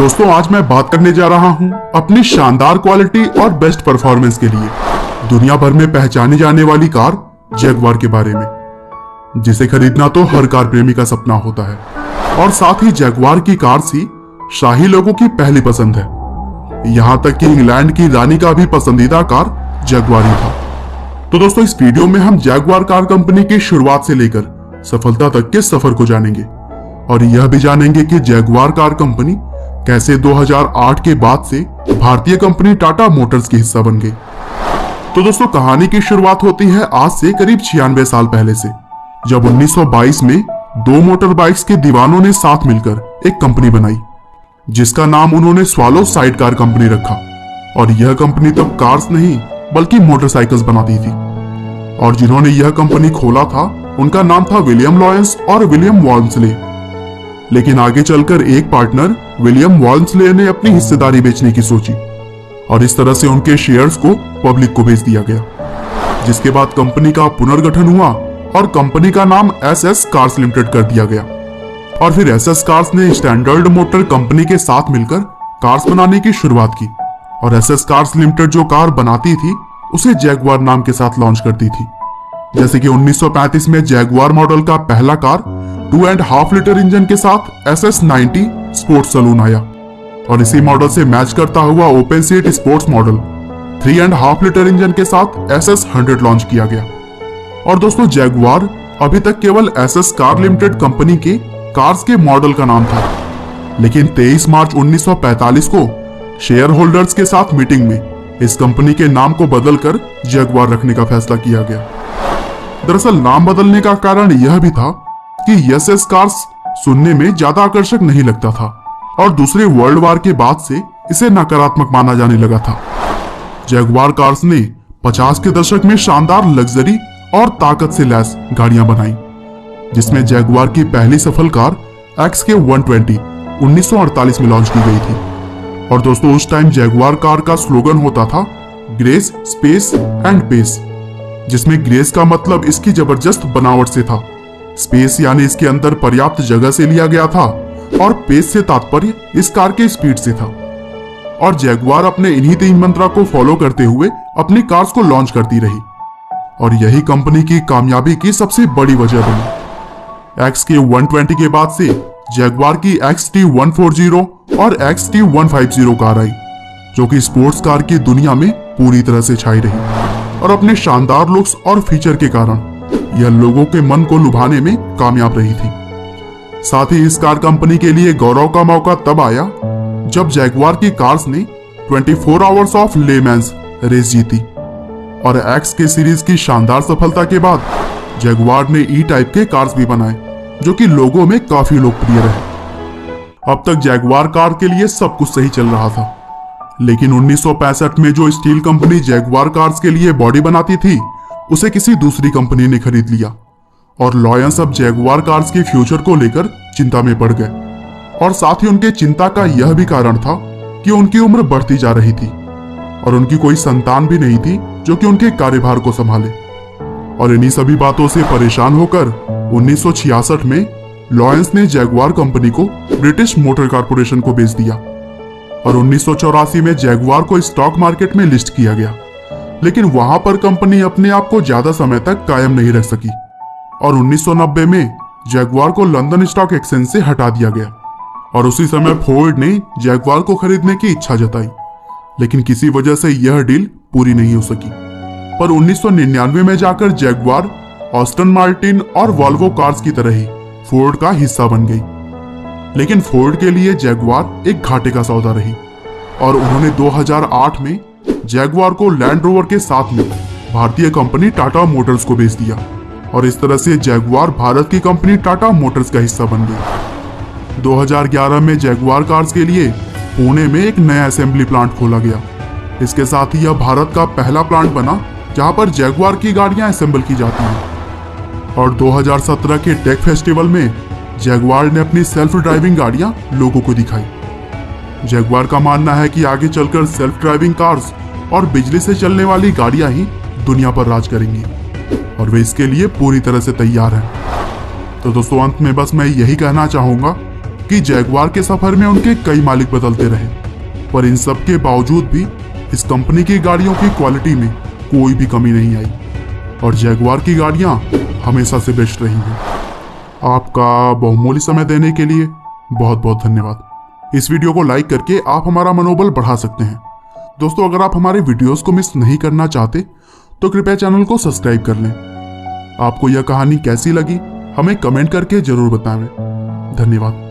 दोस्तों आज मैं बात करने जा रहा हूं अपनी शानदार क्वालिटी और बेस्ट परफॉर्मेंस के लिए दुनिया भर में पहचानी जाने वाली कार जैगवार के बारे में, जिसे खरीदना तो हर कार प्रेमी का सपना होता है और साथ ही जैगवार की कार सी शाही लोगों की पहली पसंद है। यहां तक कि इंग्लैंड की रानी का भी पसंदीदा कार जैगवार ही था। तो दोस्तों इस वीडियो में हम जैगवार कार कंपनी की शुरुआत से लेकर सफलता तक के सफर को जानेंगे और यह भी जानेंगे कि जैगवार कार कंपनी कैसे 2008 के बाद से भारतीय कंपनी टाटा मोटर्स की हिस्सा बन गई। तो दोस्तों कहानी की शुरुआत होती है आज से करीब 96 साल पहले से, जब 1922 में दो मोटर बाइक्स के दीवानों ने साथ मिलकर एक कंपनी बनाई जिसका नाम उन्होंने स्वालो साइड कार कंपनी रखा। और यह कंपनी तब कार्स नहीं बल्कि मोटरसाइकिल्स बनाती थी और जिन्होंने यह कंपनी खोला था उनका नाम था विलियम लॉयंस और विलियम वॉल्सले। लेकिन आगे चलकर एक पार्टनर विलियम वॉल्सले ने अपनी हिस्सेदारी बेचने की सोची और इस तरह से उनके शेयर्स को पब्लिक को बेच दिया गया, जिसके बाद कंपनी का पुनर्गठन हुआ और कंपनी का नाम एसएस कार्स लिमिटेड कर दिया गया। और फिर एसएस कार्स ने स्टैंडर्ड मोटर कंपनी के साथ मिलकर कार्स बनाने की शुरुआत की और एसएस कार्स लिमिटेड जो कार बनाती थी उसे जैगवार नाम के साथ लॉन्च करती थी। जैसे कि 1935 में जैगवार मॉडल का पहला कार 2.5 लीटर इंजन के साथ SS90 स्पोर्ट्स सलून आया और इसी मॉडल से मैच करता हुआ open seat sports model 3.5 litre engine के साथ SS100 लॉन्च किया गया। और दोस्तों जैगवार अभी तक केवल एसएस कार लिमिटेड कंपनी के कार्स के मॉडल का नाम था, लेकिन 23 मार्च 1945 को शेयर होल्डर्स के साथ मीटिंग में इस कंपनी के नाम को बदलकर जैगवार रखने का फैसला किया गया। दरअसल नाम बदलने का कारण यह भी था कि एसएस कार्स सुनने में ज्यादा आकर्षक नहीं लगता था और दूसरे वर्ल्ड वार के बाद से इसे नकारात्मक माना जाने लगा था। जैगवार कार्स ने 50 के दशक में शानदार लग्जरी और ताकत से लैस गाड़ियां बनाई, जिसमें जैगवार की पहली सफल कार XK120 1948 में लॉन्च की गई थी। और दोस्तों उस टाइम जैगवार कार का स्लोगन होता था ग्रेस, स्पेस एंड पेस, जिसमें ग्रेस का मतलब इसकी जबरदस्त बनावट से था, स्पेस यानी इसके अंदर पर्याप्त जगह से लिया गया था और पेस से तात्पर्य इस कार के स्पीड से था। और जैगवार अपने इन्हीं 3 मंत्रा को फॉलो करते हुए अपनी कार्स को लॉन्च करती रही और यही कंपनी की कामयाबी की सबसे बड़ी वजह बनी। XK120 के बाद से जैगवार की XT140 और XT150 कार आई, जो कि स्पोर्ट्स कार की दुनिया में पूरी तरह से छाई रही और अपने शानदार लुक्स और फीचर के कारण यह लोगों के मन को लुभाने में कामयाब रही थी। साथ ही इस कार कंपनी के लिए गौरव का मौका तब आया जब जैगवार की कार्स ने 24 आवर्स ऑफ ले मैंस रेस जीती और एक्स के सीरीज की शानदार सफलता के बाद जैगवार ने ई टाइप के कार्स भी बनाए, जो कि लोगों में काफी लोकप्रिय रहे। अब तक जैगवार कार के लिए सब कुछ सही चल रहा था, लेकिन 1965 में जो स्टील कंपनी जैगवार कार्स के लिए बॉडी बनाती थी उसे किसी दूसरी कंपनी ने खरीद लिया और लॉयंस अब जैगवार कार्स के फ्यूचर को लेकर चिंता में पड़ गए। और साथ ही उनके चिंता का यह भी कारण था कि उनकी उम्र बढ़ती जा रही थी और उनकी कोई संतान भी नहीं थी जो कि उनके कार्यभार को संभाले। और इन्हीं सभी बातों से परेशान होकर 1966 में लॉयंस ने जैगवार कंपनी को ब्रिटिश मोटर कारपोरेशन को बेच दिया और 1984 में जैगवार को स्टॉक मार्केट में लिस्ट किया गया। लेकिन वहां पर कंपनी अपने आप को ज्यादा समय तक कायम नहीं रख सकी और 1990 में जैगवार को लंदन स्टॉक एक्सचेंज से हटा दिया गया और उसी समय फोर्ड ने जैगवार को खरीदने की इच्छा जताई, लेकिन किसी वजह से यह डील पूरी नहीं हो सकी। पर 1999 में जाकर जैगवार ऑस्टन मार्टिन और वॉल्वो कार्स की तरह ही फोर्ड का हिस्सा बन गई। लेकिन फोर्ड के लिए जैगवार एक घाटे का सौदा रही और उन्होंने 2008 में जैगवार को लैंड रोवर के साथ में भारतीय कंपनी टाटा मोटर्स को बेच दिया और इस तरह से जैगवार भारत की कंपनी टाटा मोटर्स का हिस्सा बन गई। 2011 में जैगवार कार्स के लिए पुणे में एक नया असेंबली प्लांट खोला गया। इसके साथ ही यह भारत का पहला प्लांट बना जहां पर जैगवार की गाड़ियां असेंबल की जाती हैं। और 2017 के टेक फेस्टिवल में जैगवार ने अपनी सेल्फ ड्राइविंग गाड़ियां लोगों को दिखाई। जैगवार का मानना है कि आगे चलकर सेल्फ ड्राइविंग कार्स और बिजली से चलने वाली गाड़ियां ही दुनिया पर राज करेंगी और वे इसके लिए पूरी तरह से तैयार हैं। तो दोस्तों अंत में बस मैं यही कहना चाहूंगा कि जैगवार के सफर में उनके कई मालिक बदलते रहे, पर इन सब के बावजूद भी इस कंपनी की गाड़ियों की क्वालिटी में कोई भी कमी नहीं आई और जैगवार की गाड़ियां हमेशा से बेस्ट रही हैं। आपका बहुमूल्य समय देने के लिए बहुत बहुत धन्यवाद। इस वीडियो को लाइक करके आप हमारा मनोबल बढ़ा सकते हैं। दोस्तों, अगर आप हमारे वीडियोस को मिस नहीं करना चाहते तो कृपया चैनल को सब्सक्राइब कर लें। आपको यह कहानी कैसी लगी हमें कमेंट करके जरूर बताएं। धन्यवाद।